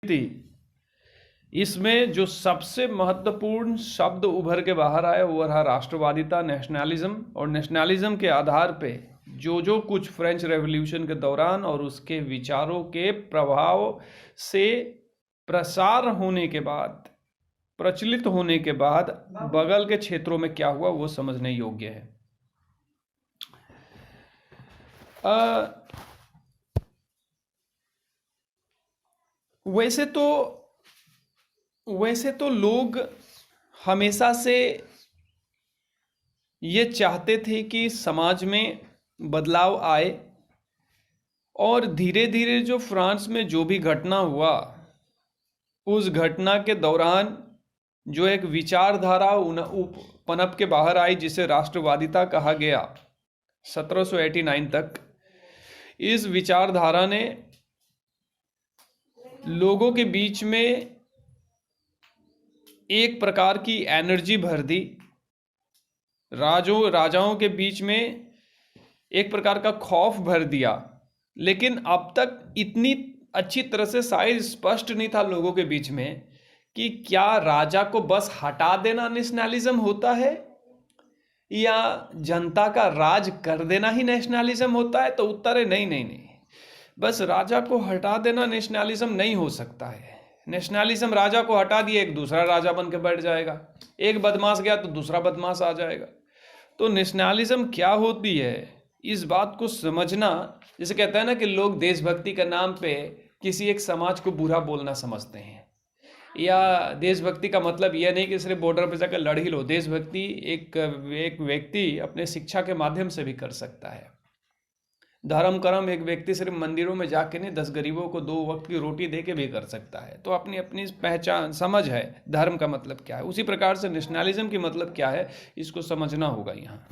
थी। इसमें जो सबसे महत्वपूर्ण शब्द उभर के बाहर आया वो रहा राष्ट्रवादिता, नेशनलिज्म। और नेशनलिज्म के आधार पे जो कुछ फ्रेंच रेवोल्यूशन के दौरान और उसके विचारों के प्रभाव से प्रसार होने के बाद, प्रचलित होने के बाद बगल के क्षेत्रों में क्या हुआ वो समझने योग्य है। वैसे तो लोग हमेशा से ये चाहते थे कि समाज में बदलाव आए, और धीरे धीरे जो फ्रांस में जो भी घटना हुआ उस घटना के दौरान जो एक विचारधारा पनप के बाहर आई जिसे राष्ट्रवादिता कहा गया 1789 तक, इस विचारधारा ने लोगों के बीच में एक प्रकार की एनर्जी भर दी, राजाओं के बीच में एक प्रकार का खौफ भर दिया। लेकिन अब तक इतनी अच्छी तरह से शायद स्पष्ट नहीं था लोगों के बीच में कि क्या राजा को बस हटा देना नेशनलिज्म होता है या जनता का राज कर देना ही नेशनलिज्म होता है। तो उत्तर है नहीं नहीं नहीं, बस राजा को हटा देना नेशनलिज्म नहीं हो सकता है। नेशनलिज्म राजा को हटा दिए एक दूसरा राजा बन के बैठ जाएगा, एक बदमाश गया तो दूसरा बदमाश आ जाएगा। तो नेशनलिज्म क्या होती है इस बात को समझना, जैसे कहते हैं ना कि लोग देशभक्ति के नाम पे किसी एक समाज को बुरा बोलना समझते हैं, या देशभक्ति का मतलब यह नहीं कि सिर्फ बॉर्डर पर जाकर लड़ ही लो। देशभक्ति एक व्यक्ति अपने शिक्षा के माध्यम से भी कर सकता है। धर्म कर्म एक व्यक्ति सिर्फ मंदिरों में जाके नहीं, 10 गरीबों को 2 वक्त की रोटी दे के भी कर सकता है। तो अपनी अपनी पहचान समझ है धर्म का मतलब क्या है। उसी प्रकार से नेशनलिज्म की मतलब क्या है इसको समझना होगा यहाँ।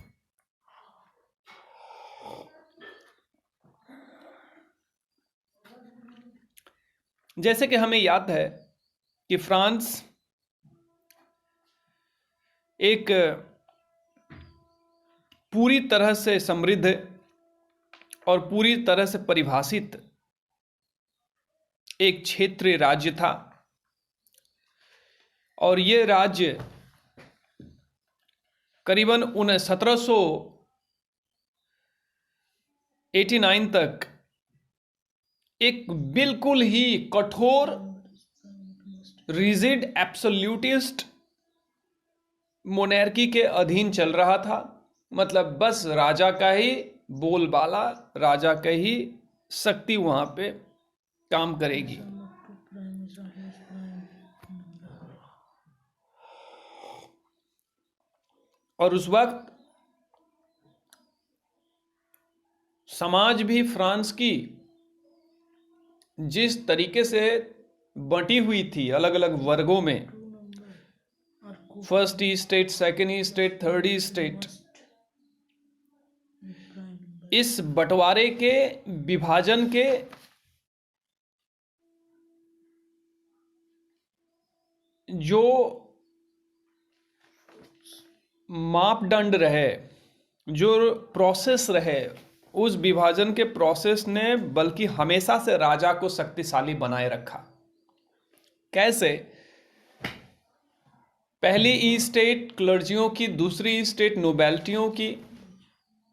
जैसे कि हमें याद है कि फ्रांस एक पूरी तरह से समृद्ध और पूरी तरह से परिभाषित एक क्षेत्रीय राज्य था, और ये राज्य करीबन 1789 तक एक बिल्कुल ही कठोर रिजिड एब्सोल्यूटिस्ट मोनेर्की के अधीन चल रहा था। मतलब बस राजा का ही बोलबाला, राजा का ही शक्ति वहां पे काम करेगी। और उस वक्त समाज भी फ्रांस की जिस तरीके से बंटी हुई थी अलग अलग वर्गों में, first state, second state, third state, इस बंटवारे के विभाजन के जो मापदंड रहे, जो प्रोसेस रहे, उस विभाजन के प्रोसेस ने बल्कि हमेशा से राजा को शक्तिशाली बनाए रखा। कैसे? पहली स्टेट क्लर्जियों की, दूसरी स्टेट नोबेलिटियों की,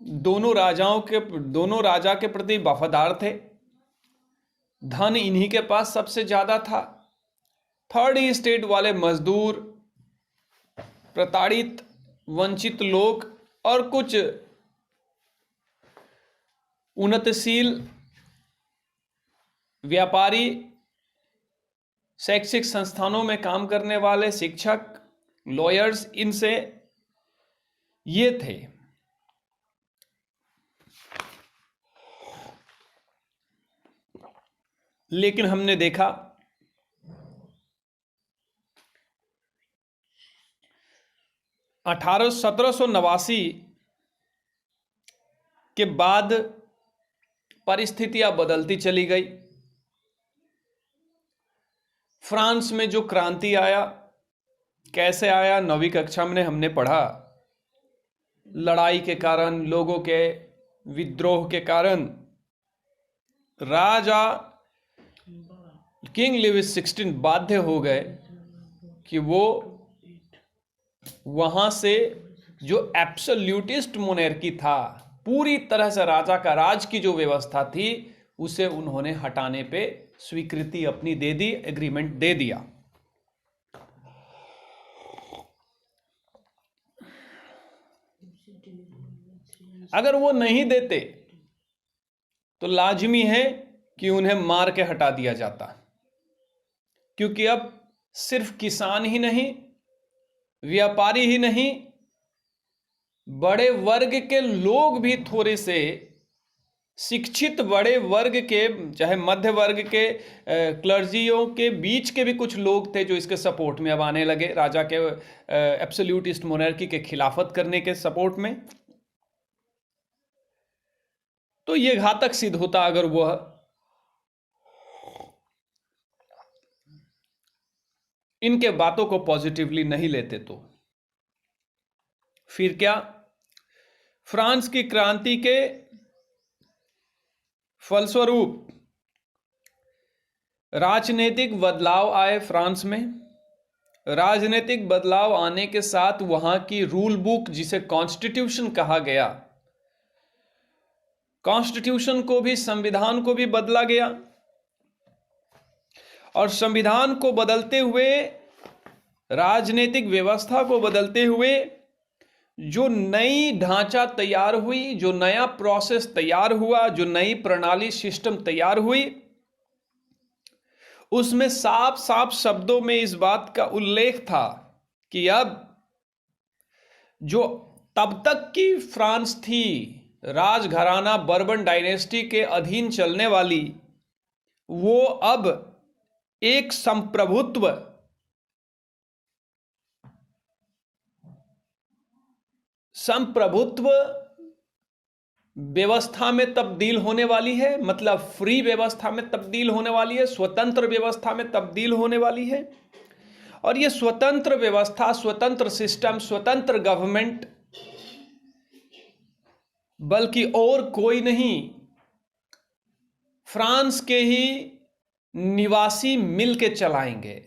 दोनों राजा के प्रति वफादार थे। धन इन्हीं के पास सबसे ज्यादा था। थर्ड स्टेट वाले मजदूर, प्रताड़ित, वंचित लोग और कुछ उन्नतशील व्यापारी, शैक्षिक संस्थानों में काम करने वाले शिक्षक, लॉयर्स, इनसे ये थे। लेकिन हमने देखा 1789 के बाद परिस्थितियां बदलती चली गई। फ्रांस में जो क्रांति आया, कैसे आया? 9वीं कक्षा में हमने पढ़ा। लड़ाई के कारण, लोगों के विद्रोह के कारण राजा किंग लुइस 16 बाध्य हो गए कि वो वहां से जो एब्सोल्यूटिस्ट मोनेर्की था, पूरी तरह से राजा का राज की जो व्यवस्था थी, उसे उन्होंने हटाने पे स्वीकृति अपनी दे दी, एग्रीमेंट दे दिया। अगर वो नहीं देते तो लाजमी है कि उन्हें मार के हटा दिया जाता, क्योंकि अब सिर्फ किसान ही नहीं, व्यापारी ही नहीं, बड़े वर्ग के लोग भी, थोड़े से शिक्षित बड़े वर्ग के, चाहे मध्य वर्ग के क्लर्जियों के बीच के भी कुछ लोग थे जो इसके सपोर्ट में अब आने लगे, राजा के एब्सोल्यूटिस्ट मोनार्की के खिलाफत करने के सपोर्ट में। तो ये घातक सिद्ध होता अगर वह इनके बातों को पॉजिटिवली नहीं लेते तो। फिर क्या, फ्रांस की क्रांति के फलस्वरूप राजनीतिक बदलाव आए फ्रांस में। राजनीतिक बदलाव आने के साथ वहां की रूल बुक, जिसे कॉन्स्टिट्यूशन कहा गया, कॉन्स्टिट्यूशन को भी, संविधान को भी बदला गया। और संविधान को बदलते हुए, राजनीतिक व्यवस्था को बदलते हुए, जो नई ढांचा तैयार हुई, जो नया प्रोसेस तैयार हुआ, जो नई प्रणाली, सिस्टम तैयार हुई, उसमें साफ साफ शब्दों में इस बात का उल्लेख था कि अब जो तब तक की फ्रांस थी, राजघराना बर्बन डायनेस्टी के अधीन चलने वाली, वो अब एक संप्रभुत्व व्यवस्था में तब्दील होने वाली है। मतलब फ्री व्यवस्था में तब्दील होने वाली है, स्वतंत्र व्यवस्था में तब्दील होने वाली है। और ये स्वतंत्र व्यवस्था, स्वतंत्र सिस्टम, स्वतंत्र गवर्नमेंट बल्कि और कोई नहीं, फ्रांस के ही निवासी मिलके चलाएंगे।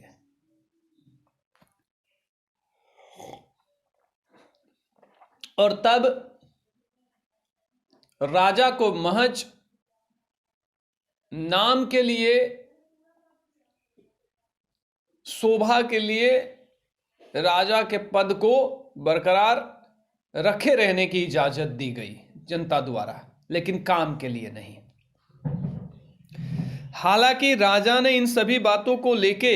और तब राजा को महज नाम के लिए, शोभा के लिए राजा के पद को बरकरार रखे रहने की इजाजत दी गई जनता द्वारा, लेकिन काम के लिए नहीं। हालांकि राजा ने इन सभी बातों को लेके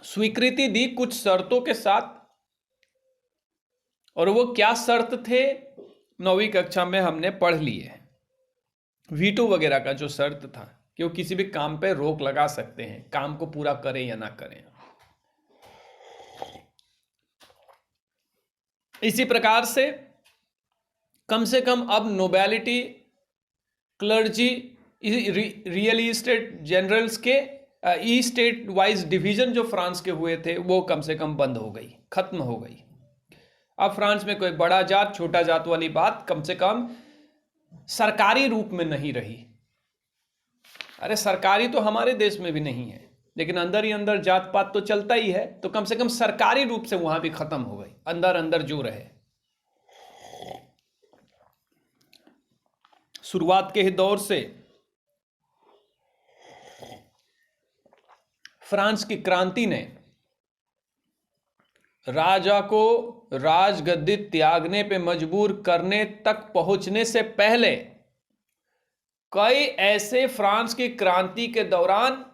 स्वीकृति दी कुछ शर्तों के साथ। और वो क्या शर्त थे, 9वीं कक्षा में हमने पढ़ लिए। वीटो वगैरह का जो शर्त था कि वो किसी भी काम पे रोक लगा सकते हैं, काम को पूरा करें या ना करें। इसी प्रकार से कम अब nobility, clergy, real estate generals के ई स्टेट वाइज डिवीजन जो फ्रांस के हुए थे, वो कम से कम बंद हो गई, खत्म हो गई। अब फ्रांस में कोई बड़ा जात छोटा जात वाली बात कम से कम सरकारी रूप में नहीं रही। अरे सरकारी तो हमारे देश में भी नहीं है, लेकिन अंदर ही अंदर जात पात तो चलता ही है, तो कम से कम सरकारी रूप से वहां भी खत्म हो गई, अंदर अंदर जो रहे। शुरुआत के ही दौर से फ्रांस की क्रांति ने राजा को राजगद्दी त्यागने पे मजबूर करने तक पहुंचने से पहले कई ऐसे फ्रांस की क्रांति के दौरान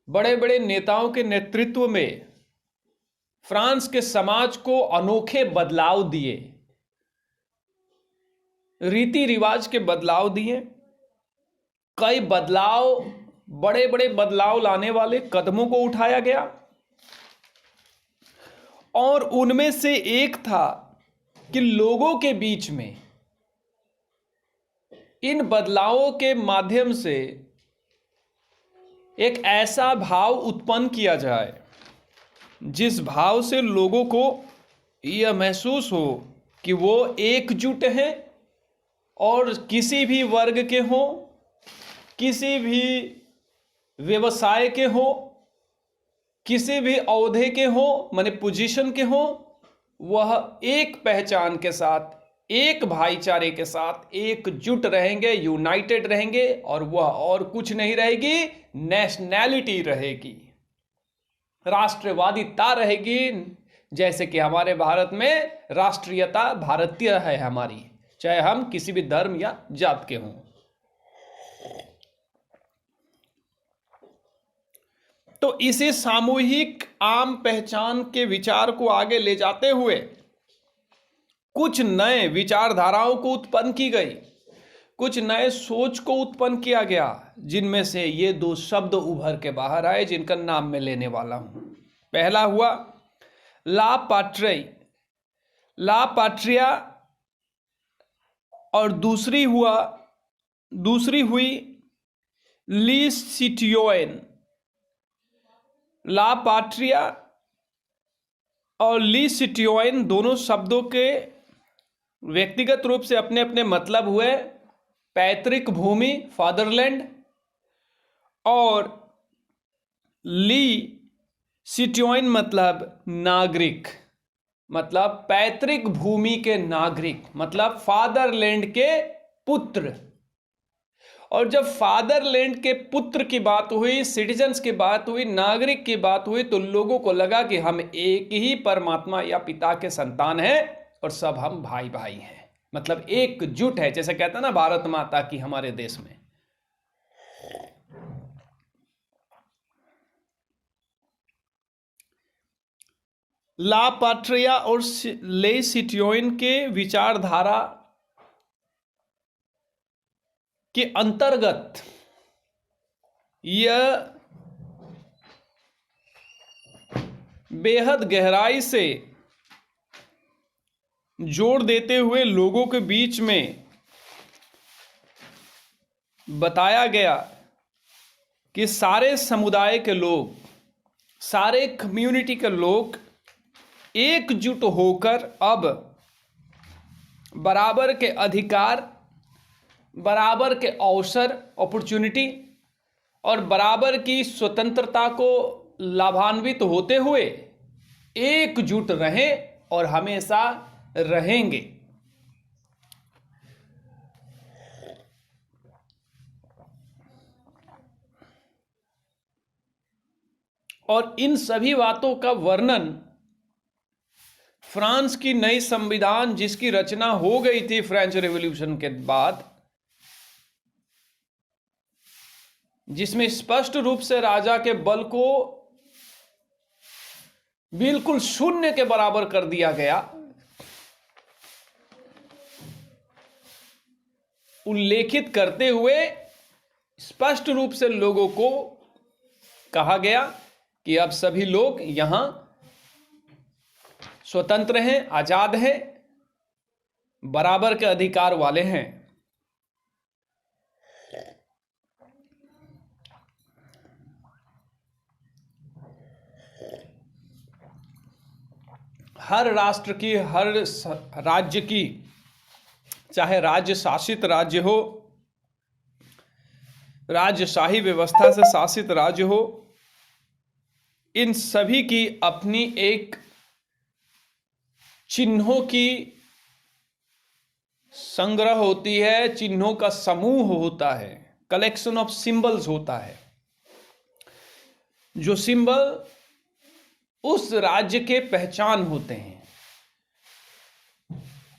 बड़े बड़े नेताओं के नेतृत्व में फ्रांस के समाज को अनोखे बदलाव दिए, रीति रिवाज के बदलाव दिए। कई बदलाव, बड़े बड़े बदलाव लाने वाले कदमों को उठाया गया। और उनमें से एक था कि लोगों के बीच में इन बदलावों के माध्यम से एक ऐसा भाव उत्पन्न किया जाए जिस भाव से लोगों को यह महसूस हो कि वो एकजुट हैं और किसी भी वर्ग के हों, किसी भी व्यवसाय के हों, किसी भी ओहदे के हों, माने पोजीशन के हों, वह एक पहचान के साथ, एक भाईचारे के साथ एकजुट रहेंगे, यूनाइटेड रहेंगे, और वह और कुछ नहीं रहेगी, नेशनैलिटी रहेगी, राष्ट्रवादिता रहेगी। जैसे कि हमारे भारत में राष्ट्रीयता भारतीय है हमारी, चाहे हम किसी भी धर्म या जात के हों। तो इसी सामूहिक आम पहचान के विचार को आगे ले जाते हुए कुछ नए विचारधाराओं को उत्पन्न की गई, कुछ नए सोच को उत्पन्न किया गया, जिनमें से ये दो शब्द उभर के बाहर आए, जिनका नाम मैं लेने वाला हूं। पहला हुआ ला पाट्रिया, और दूसरी हुई ली सिटियोन। ला पाट्रिया और ली सिटियोन दोनों शब्दों के व्यक्तिगत रूप से अपने अपने मतलब हुए पैतृक भूमि, फादरलैंड, और ली सिटियोन मतलब नागरिक, मतलब पैतृक भूमि के नागरिक, मतलब फादरलैंड के पुत्र। और जब फादरलैंड के पुत्र की बात हुई, सिटीजन्स की बात हुई, नागरिक की बात हुई, तो लोगों को लगा कि हम एक ही परमात्मा या पिता के संतान हैं और सब हम भाई भाई हैं, मतलब एकजुट है, जैसे कहता है ना भारत माता की हमारे देश में। ला पाट्रिया और ले सिटियोन के विचारधारा के अंतर्गत यह बेहद गहराई से जोर देते हुए लोगों के बीच में बताया गया कि सारे समुदाय के लोग, सारे कम्युनिटी के लोग एकजुट होकर अब बराबर के अधिकार, बराबर के अवसर, अपॉर्चुनिटी, और बराबर की स्वतंत्रता को लाभान्वित होते हुए एकजुट रहें और हमेशा रहेंगे। और इन सभी बातों का वर्णन फ्रांस की नई संविधान, जिसकी रचना हो गई थी फ्रेंच रेवोल्यूशन के बाद, जिसमें स्पष्ट रूप से राजा के बल को बिल्कुल शून्य के बराबर कर दिया गया, उल्लेखित करते हुए स्पष्ट रूप से लोगों को कहा गया कि अब सभी लोग यहां स्वतंत्र हैं, आजाद हैं, बराबर के अधिकार वाले हैं। हर राष्ट्र की, हर राज्य की, चाहे राज्य शासित राज्य हो, राजशाही व्यवस्था से शासित राज्य हो, इन सभी की अपनी एक चिन्हों की संग्रह होती है, चिन्हों का समूह होता है, कलेक्शन ऑफ सिंबल्स होता है। जो सिंबल उस राज्य के पहचान होते हैं,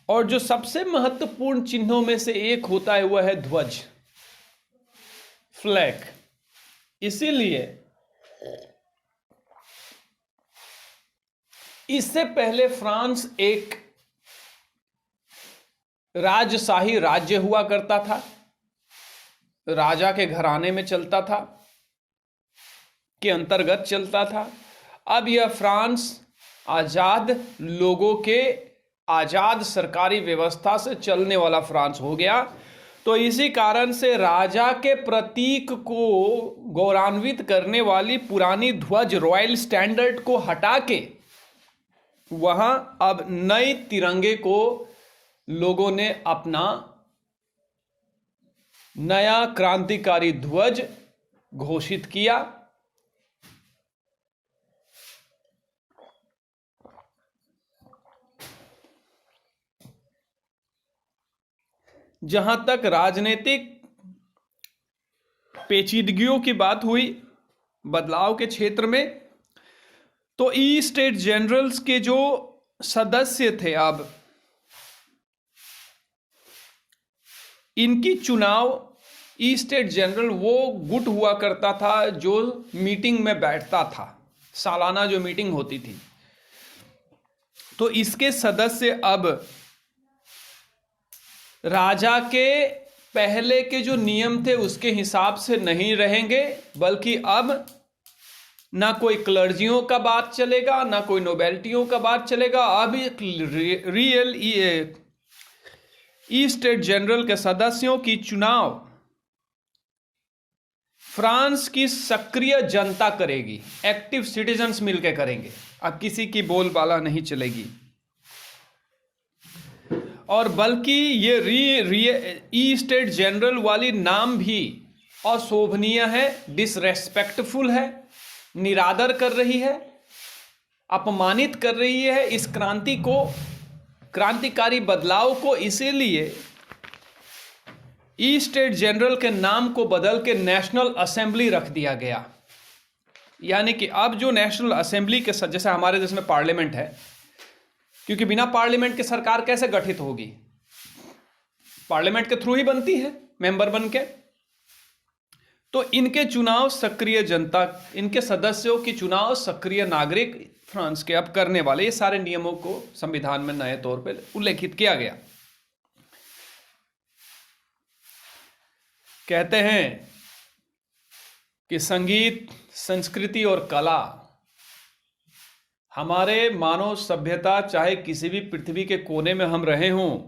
और जो सबसे महत्वपूर्ण चिन्हों में से एक होता है वह है ध्वज, फ्लैग। इसीलिए इससे पहले फ्रांस एक राजशाही राज्य हुआ करता था, राजा के घराने में चलता था, के अंतर्गत चलता था। अब यह फ्रांस आजाद लोगों के आजाद सरकारी व्यवस्था से चलने वाला फ्रांस हो गया। तो इसी कारण से राजा के प्रतीक को गौरवान्वित करने वाली पुरानी ध्वज, रॉयल स्टैंडर्ड को हटा के वहां अब नए तिरंगे को लोगों ने अपना नया क्रांतिकारी ध्वज घोषित किया। जहां तक राजनीतिक पेचीदगियों की बात हुई बदलाव के क्षेत्र में, तो ई स्टेट जनरल्स के जो सदस्य थे, अब इनकी चुनाव, ई स्टेट जनरल वो गुट हुआ करता था जो मीटिंग में बैठता था, सालाना जो मीटिंग होती थी। तो इसके सदस्य अब राजा के पहले के जो नियम थे उसके हिसाब से नहीं रहेंगे, बल्कि अब ना कोई क्लर्जियों का बात चलेगा, ना कोई नोबेलिटियों का बात चलेगा। अब एक रियल ई स्टेट जनरल के सदस्यों की चुनाव फ्रांस की सक्रिय जनता करेगी, एक्टिव सिटीजन्स मिलकर करेंगे। अब किसी की बोलबाला नहीं चलेगी, और बल्कि ये ई स्टेट जनरल वाली नाम भी अशोभनीय है, डिसरेस्पेक्टफुल है, निरादर कर रही है, अपमानित कर रही है इस क्रांति को, क्रांतिकारी बदलाव को। इसीलिए ई स्टेट जनरल के नाम को बदल के नेशनल असेंबली रख दिया गया। यानी कि अब जो नेशनल असेंबली के जैसे हमारे देश में पार्लियामेंट है, क्योंकि बिना पार्लियामेंट के सरकार कैसे गठित होगी? पार्लियामेंट के थ्रू ही बनती है, मेंबर बन के। तो इनके चुनाव सक्रिय जनता, इनके सदस्यों की चुनाव सक्रिय नागरिक फ्रांस के अब करने वाले। ये सारे नियमों को संविधान में नए तौर पर उल्लेखित किया गया। कहते हैं कि संगीत, संस्कृति और कला हमारे मानव सभ्यता, चाहे किसी भी पृथ्वी के कोने में हम रहे हों,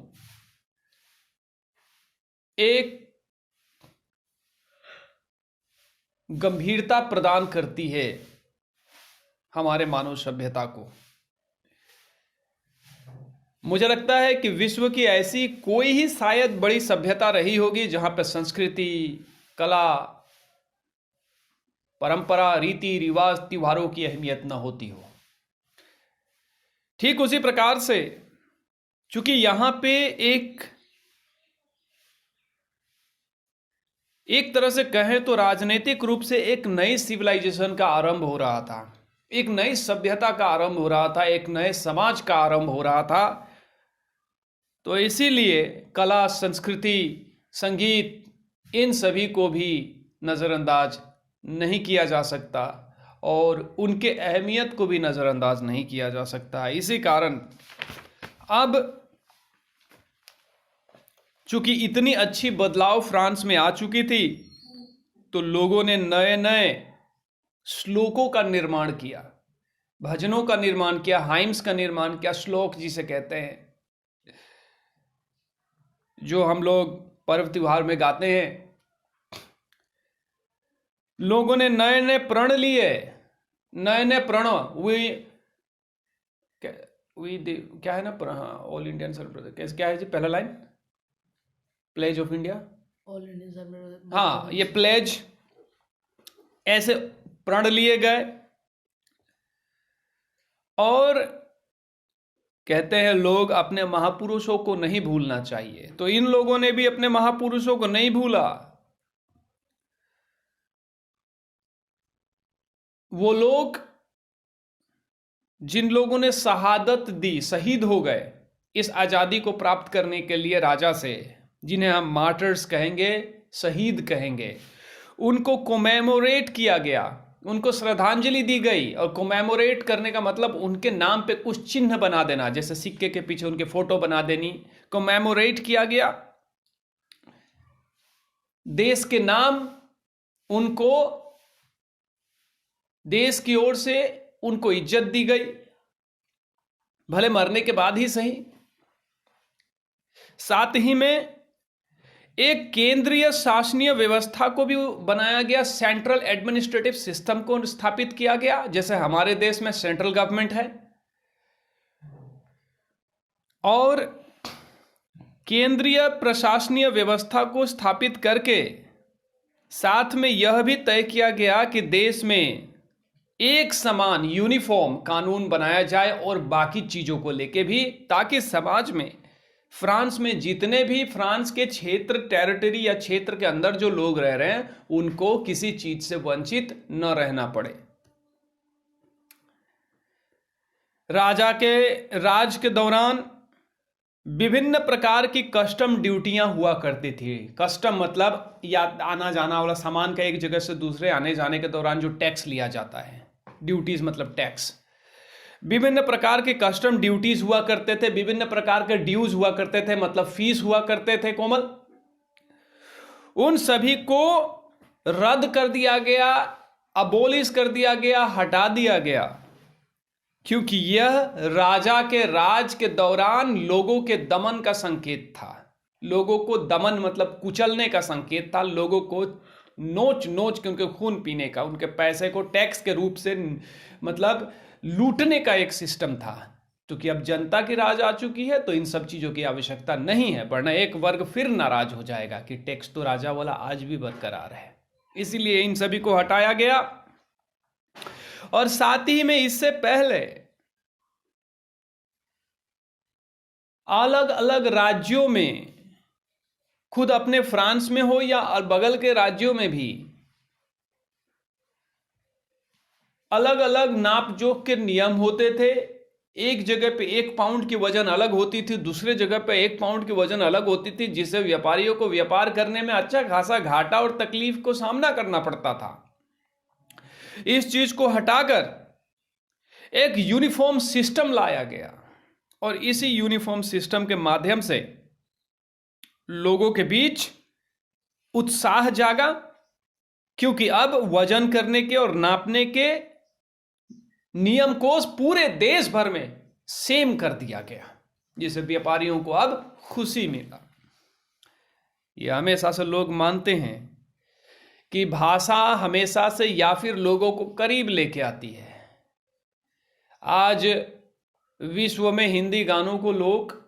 एक गंभीरता प्रदान करती है हमारे मानव सभ्यता को। मुझे लगता है कि विश्व की ऐसी कोई ही शायद बड़ी सभ्यता रही होगी जहां पर संस्कृति, कला, परंपरा, रीति रिवाज, त्योहारों की अहमियत न होती हो। ठीक उसी प्रकार से, चूंकि यहां पे एक तरह से कहें तो राजनीतिक रूप से एक नई सिविलाइजेशन का आरंभ हो रहा था, एक नई सभ्यता का आरंभ हो रहा था, एक नए समाज का आरंभ हो रहा था। तो इसीलिए कला, संस्कृति, संगीत, इन सभी को भी नज़रअंदाज नहीं किया जा सकता और उनके अहमियत को भी नज़रअंदाज नहीं किया जा सकता। इसी कारण अब चूंकि इतनी अच्छी बदलाव फ्रांस में आ चुकी थी, तो लोगों ने नए नए श्लोकों का निर्माण किया, भजनों का निर्माण किया, हाइम्स का निर्माण किया, श्लोक जिसे कहते हैं, जो हम लोग पर्व त्योहार में गाते हैं। लोगों ने नए नए प्रण लिए, नए नए प्रण, क्या है ना, ऑल इंडियन सेलिब्रेशन, क्या है जी पहला line? Pledge of India, all Indian celebration. हाँ, ये प्लेज, ऐसे प्रण लिए गए और कहते हैं लोग अपने महापुरुषों को नहीं भूलना चाहिए। तो इन लोगों ने भी अपने महापुरुषों को नहीं भूला। वो लोग जिन लोगों ने शहादत दी, शहीद हो गए इस आजादी को प्राप्त करने के लिए राजा से, जिन्हें हम मार्टर्स कहेंगे, शहीद कहेंगे, उनको कोमेमोरेट किया गया, उनको श्रद्धांजलि दी गई। और कोमेमोरेट करने का मतलब उनके नाम पे कुछ चिन्ह बना देना, जैसे सिक्के के पीछे उनके फोटो बना देनी। कोमेमोरेट किया गया, देश के नाम उनको, देश की ओर से उनको इज्जत दी गई, भले मरने के बाद ही सही। साथ ही में एक केंद्रीय शासनीय व्यवस्था को भी बनाया गया, सेंट्रल एडमिनिस्ट्रेटिव सिस्टम को स्थापित किया गया, जैसे हमारे देश में सेंट्रल गवर्नमेंट है। और केंद्रीय प्रशासनीय व्यवस्था को स्थापित करके साथ में यह भी तय किया गया कि देश में एक समान यूनिफॉर्म कानून बनाया जाए और बाकी चीजों को लेके भी, ताकि समाज में फ्रांस में जितने भी फ्रांस के क्षेत्र, टेरिटरी या क्षेत्र के अंदर जो लोग रह रहे हैं उनको किसी चीज से वंचित न रहना पड़े। राजा के राज के दौरान विभिन्न प्रकार की कस्टम ड्यूटियां हुआ करती थी। कस्टम मतलब या आना जाना वाला, सामान का एक जगह से दूसरे आने जाने के दौरान जो टैक्स लिया जाता है। ड्यूटीज मतलब टैक्स। विभिन्न प्रकार के कस्टम ड्यूटीज हुआ करते थे, विभिन्न प्रकार के ड्यूज हुआ करते थे, मतलब फीस हुआ करते थे कोमल। उन सभी को रद्द कर दिया गया, अबोलिश कर दिया गया, हटा दिया गया, क्योंकि यह राजा के राज के दौरान लोगों के दमन का संकेत था। लोगों को दमन मतलब कुचलने का संकेत था, लोगों को नोच नोच के उनके खून पीने का, उनके पैसे को टैक्स के रूप से मतलब लूटने का एक सिस्टम था। क्योंकि अब जनता की राज आ चुकी है तो इन सब चीजों की आवश्यकता नहीं है, वरना एक वर्ग फिर नाराज हो जाएगा कि टैक्स तो राजा वाला आज भी बरकरार है। इसीलिए इन सभी को हटाया गया। और साथ ही में इससे पहले अलग अलग राज्यों में, खुद अपने फ्रांस में हो या बगल के राज्यों में भी, अलग अलग नाप जोख के नियम होते थे। एक जगह पे 1 पाउंड की वजन अलग होती थी, दूसरे जगह पे 1 पाउंड की वजन अलग होती थी, जिससे व्यापारियों को व्यापार करने में अच्छा खासा घाटा और तकलीफ को सामना करना पड़ता था। इस चीज को हटाकर एक यूनिफॉर्म सिस्टम लाया गया और इसी यूनिफॉर्म सिस्टम के माध्यम से लोगों के बीच उत्साह जागा, क्योंकि अब वजन करने के और नापने के नियम को पूरे देश भर में सेम कर दिया गया, जिससे व्यापारियों को अब खुशी मिला। ये हमेशा से लोग मानते हैं कि भाषा हमेशा से या फिर लोगों को करीब लेके आती है। आज विश्व में हिंदी गानों को लोग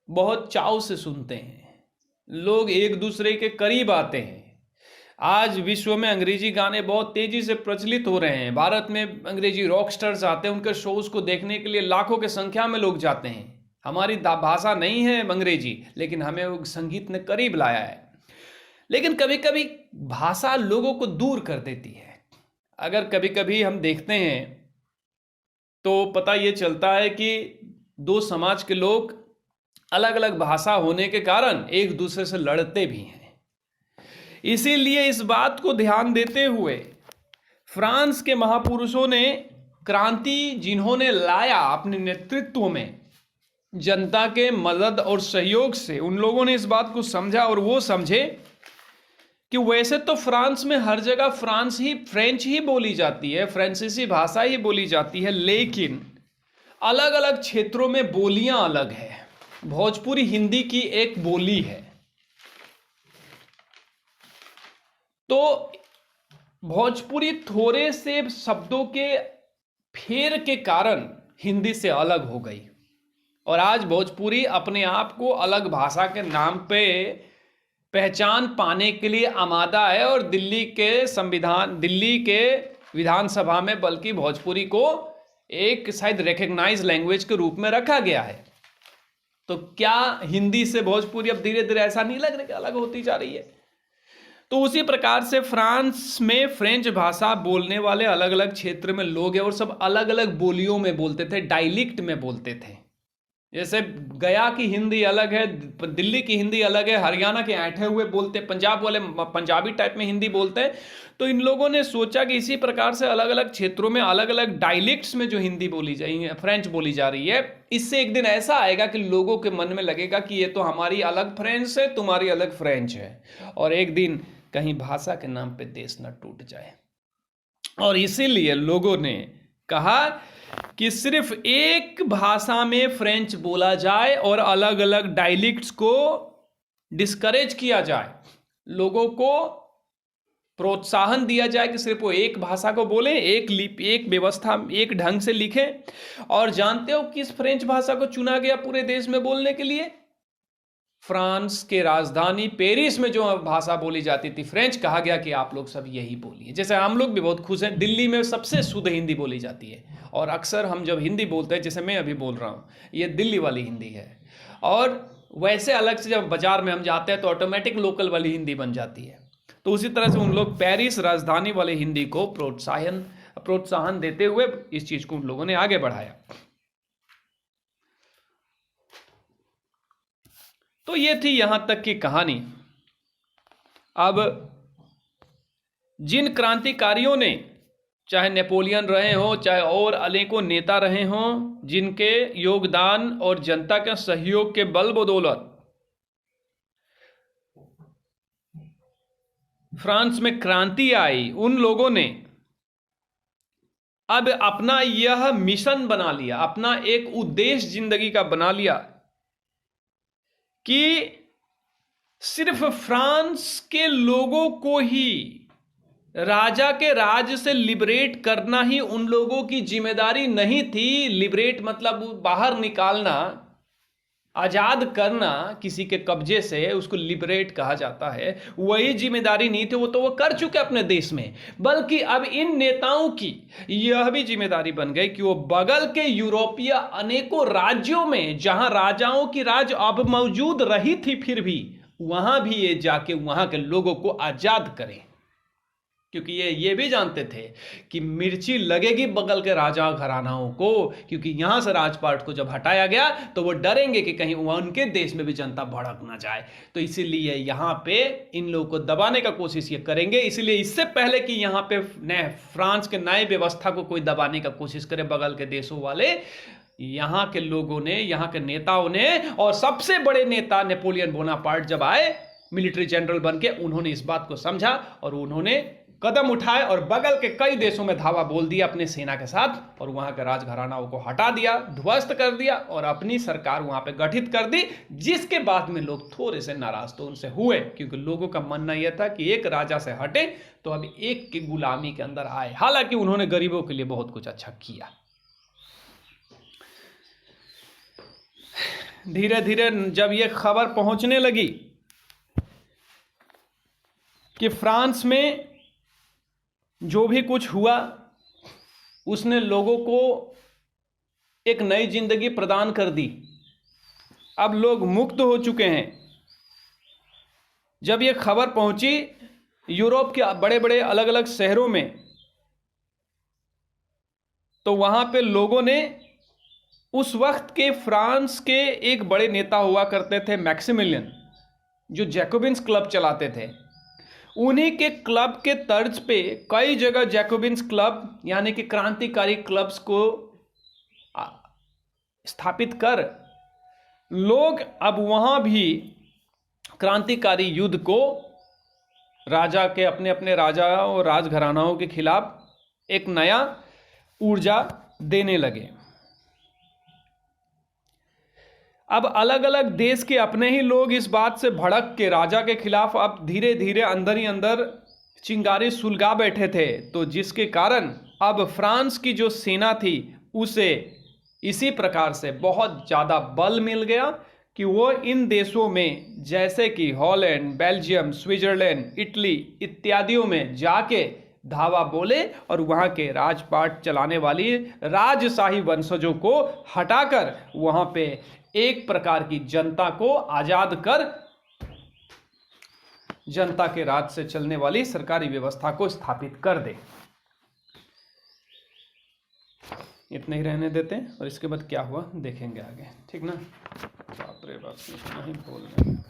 बहुत चाव से सुनते हैं, लोग एक दूसरे के करीब आते हैं। आज विश्व में अंग्रेजी गाने बहुत तेजी से प्रचलित हो रहे हैं। भारत में अंग्रेजी रॉक स्टार्स आते हैं, उनके शोज को देखने के लिए लाखों के संख्या में लोग जाते हैं। हमारी भाषा नहीं है अंग्रेजी, लेकिन हमें वो संगीत ने करीब लाया है। लेकिन कभी कभी भाषा लोगों को दूर कर देती है। अगर कभी कभी हम देखते हैं तो पता ये चलता है कि दो समाज के लोग अलग अलग भाषा होने के कारण एक दूसरे से लड़ते भी हैं। इसीलिए इस बात को ध्यान देते हुए फ्रांस के महापुरुषों ने क्रांति जिन्होंने लाया अपने नेतृत्व में, जनता के मदद और सहयोग से उन लोगों ने इस बात को समझा और वो समझे कि वैसे तो फ्रांस में हर जगह फ्रेंच ही बोली जाती है, फ्रांसीसी भाषा ही बोली जाती है, लेकिन अलग अलग क्षेत्रों में बोलियां अलग है। भोजपुरी हिंदी की एक बोली है, तो भोजपुरी थोड़े से शब्दों के फेर के कारण हिंदी से अलग हो गई और आज भोजपुरी अपने आप को अलग भाषा के नाम पे पहचान पाने के लिए आमादा है और दिल्ली के विधानसभा में बल्कि भोजपुरी को एक शायद रिकग्नाइज लैंग्वेज के रूप में रखा गया है। तो क्या हिंदी से भोजपुरी अब धीरे धीरे ऐसा नहीं लग रहा कि अलग होती जा रही है? तो उसी प्रकार से फ्रांस में फ्रेंच भाषा बोलने वाले अलग अलग क्षेत्र में लोग हैं और सब अलग अलग बोलियों में बोलते थे, डायलिक्ट में बोलते थे। जैसे गया की हिंदी अलग है, दिल्ली की हिंदी अलग है, हरियाणा के ऐंठे हुए बोलते, पंजाब वाले पंजाबी टाइप में हिंदी बोलते हैं। तो इन लोगों ने सोचा कि इसी प्रकार से अलग अलग क्षेत्रों में अलग अलग डायलिक्ट्स में जो हिंदी बोली जाएगी, फ्रेंच बोली जा रही है, इससे एक दिन ऐसा आएगा कि लोगों के मन में लगेगा कि ये तो हमारी अलग फ्रेंच है, तुम्हारी अलग फ्रेंच है, और एक दिन कहीं भाषा के नाम पे देश न टूट जाए। और इसीलिए लोगों ने कहा कि सिर्फ एक भाषा में फ्रेंच बोला जाए और अलग अलग डायलिक्ट्स को डिस्करेज किया जाए, लोगों को प्रोत्साहन दिया जाए कि सिर्फ वो एक भाषा को बोलें, एक व्यवस्था, एक ढंग से लिखें। और जानते हो किस फ्रेंच भाषा को चुना गया पूरे देश में बोलने के लिए? फ्रांस के राजधानी पेरिस में जो भाषा बोली जाती थी फ्रेंच, कहा गया कि आप लोग सब यही बोलिए। जैसे हम लोग भी बहुत खुश हैं, दिल्ली में सबसे शुद्ध हिंदी बोली जाती है, और अक्सर हम जब हिंदी बोलते हैं, जैसे मैं अभी बोल रहा हूँ, ये दिल्ली वाली हिंदी है। और वैसे अलग से जब बाजार में हम जाते हैं तो ऑटोमेटिक लोकल वाली हिंदी बन जाती है। तो उसी तरह से उन लोग पेरिस राजधानी वाली हिंदी को प्रोत्साहन देते हुए इस चीज को उन लोगों ने आगे बढ़ाया। तो ये थी यहां तक की कहानी। अब जिन क्रांतिकारियों ने, चाहे नेपोलियन रहे हो, चाहे और अनेकों नेता रहे हों, जिनके योगदान और जनता के सहयोग के बल बदौलत फ्रांस में क्रांति आई, उन लोगों ने अब अपना यह मिशन बना लिया, अपना एक उद्देश्य जिंदगी का बना लिया कि सिर्फ फ्रांस के लोगों को ही राजा के राज से लिबरेट करना ही उन लोगों की जिम्मेदारी नहीं थी। लिबरेट मतलब बाहर निकालना, आजाद करना किसी के कब्जे से, उसको लिबरेट कहा जाता है। वही जिम्मेदारी नहीं थी, वो तो वो कर चुके अपने देश में, बल्कि अब इन नेताओं की यह भी जिम्मेदारी बन गई कि वो बगल के यूरोपीय अनेकों राज्यों में, जहां राजाओं की राज अब मौजूद रही थी, फिर भी वहां भी ये जाके वहां के लोगों को आजाद करें। क्योंकि ये भी जानते थे कि मिर्ची लगेगी बगल के राजा घरानाओं को, क्योंकि यहां से राजपाट को जब हटाया गया तो वो डरेंगे कि कहीं उनके देश में भी जनता भड़क ना जाए। तो इसीलिए यहां पे इन लोगों को दबाने का कोशिश ये करेंगे। इसलिए इससे पहले कि यहां पे फ्रांस के न्याय व्यवस्था को कोई दबाने का कोशिश करे बगल के देशों वाले, यहां के लोगों ने, यहां के नेताओं ने, और सबसे बड़े नेता नेपोलियन बोनापार्ट जब आए मिलिट्री जनरल बन के, उन्होंने इस बात को समझा और उन्होंने कदम उठाए और बगल के कई देशों में धावा बोल दिया अपने सेना के साथ, और वहां के राजघरानाओं को हटा दिया, ध्वस्त कर दिया, और अपनी सरकार वहां पे गठित कर दी। जिसके बाद में लोग थोड़े से नाराज तो उनसे हुए, क्योंकि लोगों का मानना यह था कि एक राजा से हटे तो अब एक की गुलामी के अंदर आए। हालांकि उन्होंने गरीबों के लिए बहुत कुछ अच्छा किया। धीरे धीरे जब यह खबर पहुंचने लगी कि फ्रांस में जो भी कुछ हुआ उसने लोगों को एक नई जिंदगी प्रदान कर दी, अब लोग मुक्त हो चुके हैं। जब यह खबर पहुंची यूरोप के बड़े बड़े अलग अलग शहरों में, तो वहां पे लोगों ने उस वक्त के फ्रांस के एक बड़े नेता हुआ करते थे मैक्सिमिलियन, जो जैकोबिन्स क्लब चलाते थे, उन्हीं के क्लब के तर्ज पे कई जगह जैकोबिन्स क्लब यानी कि क्रांतिकारी क्लब्स को स्थापित कर लोग अब वहां भी क्रांतिकारी युद्ध को राजा के, अपने अपने राजा और राजघरानाओं के खिलाफ एक नया ऊर्जा देने लगे। अब अलग अलग देश के अपने ही लोग इस बात से भड़क के राजा के खिलाफ अब धीरे धीरे अंदर ही अंदर चिंगारी सुलगा बैठे थे। तो जिसके कारण अब फ्रांस की जो सेना थी उसे इसी प्रकार से बहुत ज़्यादा बल मिल गया कि वो इन देशों में, जैसे कि हॉलैंड, बेल्जियम, स्विट्जरलैंड, इटली इत्यादियों में जाके धावा बोले और वहाँ के राजपाट चलाने वाली राजशाही वंशजों को हटाकर वहाँ पे एक प्रकार की जनता को आजाद कर जनता के राज से चलने वाली सरकारी व्यवस्था को स्थापित कर दे। इतना ही रहने देते हैं और इसके बाद क्या हुआ देखेंगे आगे, ठीक ना। बाप रे बाप, इतना ही बोल रहे हैं।